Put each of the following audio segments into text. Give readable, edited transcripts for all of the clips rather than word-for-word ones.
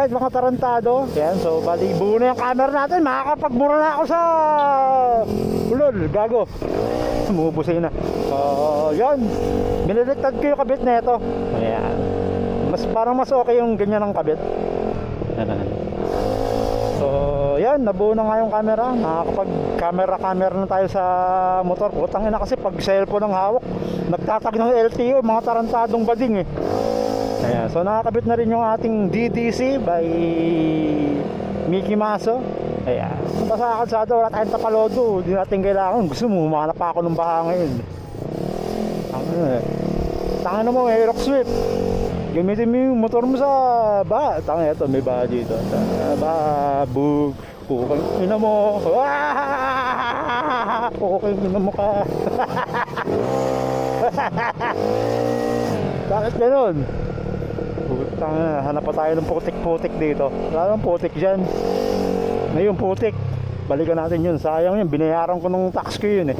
Alright mga tarantado. Yan, so bali buo na yung camera natin. Makakapagmura na ako sa ulol, gago. Sumubusay na. So yan, biniliktad ko yung kabit na ito. Ayan, parang mas okay yung ganyan ng kabit. So yan, nabuo na nga yung camera. Nakakapag camera na tayo sa motor. Putang ina kasi pag cellphone ang hawak, nagtatag ng LTO, mga tarantadong bading eh. Ayan, so nakakabit na rin yung ating DDC by Mickey Maso. Ayan, punta sa kalsada, wala tayong tapalodo. Hindi natin kailangan. Gusto mo, humanap pa ako ng baha ngayon. Tangin mo, Aerox Swift. Gamitin mo yung motor mo sa baha. Tangin, ito, may baha dito. Baha, bug, kukang ina mo. Kukang ina mo ka. Bakit ganun? Putang, hanap pa tayo ng putik-putik dito. Wala nang putik dyan. Ngayon putik, balikan natin yun. Sayang yun, binayaran ko nung tax ko yun eh.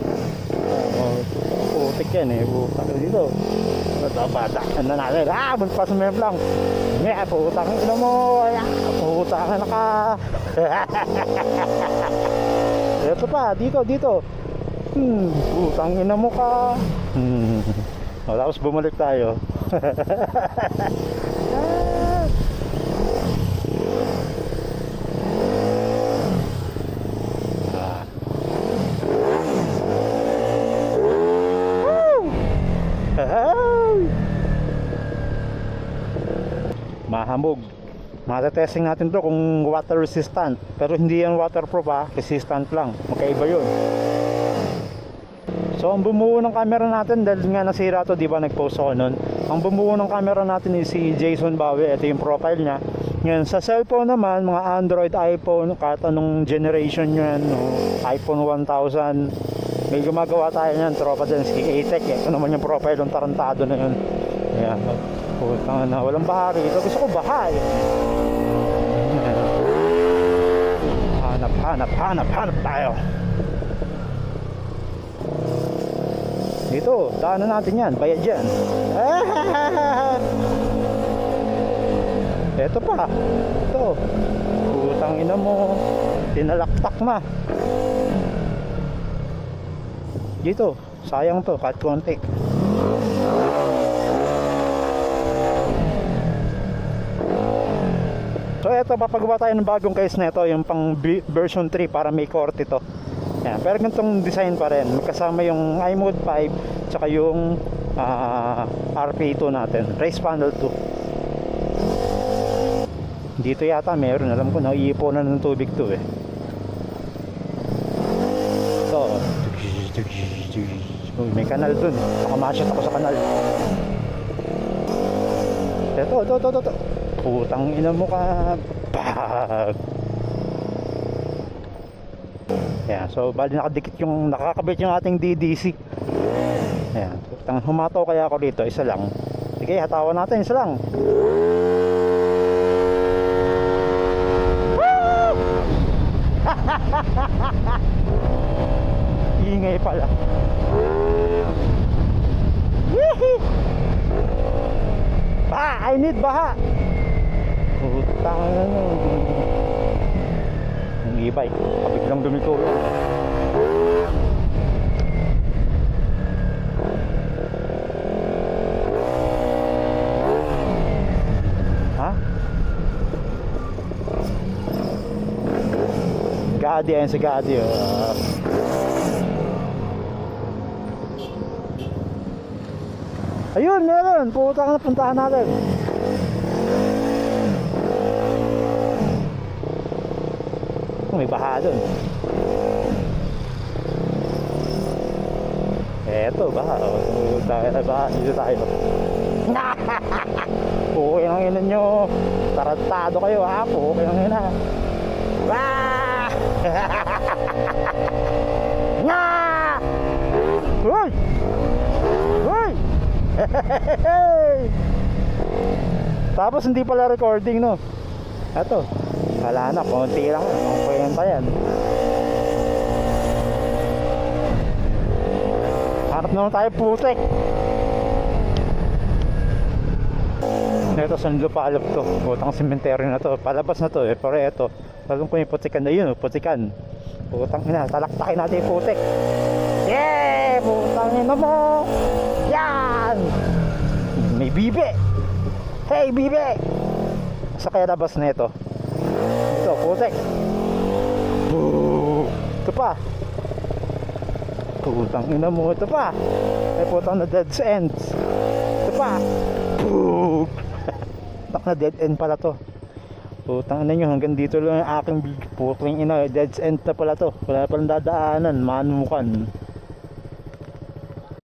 Putik yan eh. Putang dito. Batakan na natin. Magpas mo lang. Nga, putang ina mo. Putang na ka. Ito pa, dito. Putang ina mo ka. Tapos bumalik tayo. Mahamog. Matetesting natin to kung water resistant. Pero hindi yan waterproof ha. Resistant lang. Magkaiba yun. So ang bumuo ng camera natin, dahil nga nasira to, di ba nag-post ako nun. Ang bumuo ng camera natin is si Jason Bawi. Ito yung profile niya. Ngayon sa cellphone naman, mga Android, iPhone, kahit anong generation yan, no? iPhone 1000, may gumagawa tayo niyan, tropa din si A-Tech. Ito naman yung profile ng tarantado na yun. Ayan, putang na, walang baha rito. Gusto ko baha eh. Hanap tayo. Dito, daanan natin yan, bayad dyan. Eto pa. Ito. Putang ina mo. Tinalaktak na. Dito, sayang to, kahit konti. So eto, papagawa tayo ng bagong case na ito, yung pang version 3 para may korte ito. Yan, pero ganitong design pa rin. Kasama yung iMode 5 tsaka yung RP2 natin, race panel 2. Dito yata meron, alam ko naiiponan ng tubig to eh. So may kanal dun, nakamasyat ako sa kanal. Ito. Putang ina mo ka. Ayan, so bali nakadikit yung, nakakabit yung ating DDC. Ayan, humataw kaya ako dito, isa lang. Sige, hatawan natin, isa lang. Ingay pala. Baha, I need baha. Putang na nyo. Yung e-bike, kabiglang dumiko. Ha? Gadi, ayan si Gadi. Ayun, meron. Putang na, puntahan natin. May baha dun. Eto, baha. Baha, dito tayo. Puki ng ina nyo. Tarantado kayo ha. Puki ng ina. Nga! Uy! Uy! Tapos hindi pala recording no. Eto, wala na, konti lang. Ang kwenta yan. Harap naman tayo putek. Ito sa lupalop to. Putang sementeryo na to. Palabas na to eh. Pero ito. Talong ko yung putikan na yun. Putikan. Putang ina. Talaktakin natin yung putik. Yeah! Putang ina mo! Yan! May bibe! Hey bibe! Sa kaya labas na ito. Ito putik. Ito pa. Putang ina mo. Ito pa. Ay putang na dead ends. Ito pa. Tak na dead end pala to. Putang ina nyo, hanggang dito lang yung aking big putang ina, dead end na pala to. Wala palang dadaanan, manukan.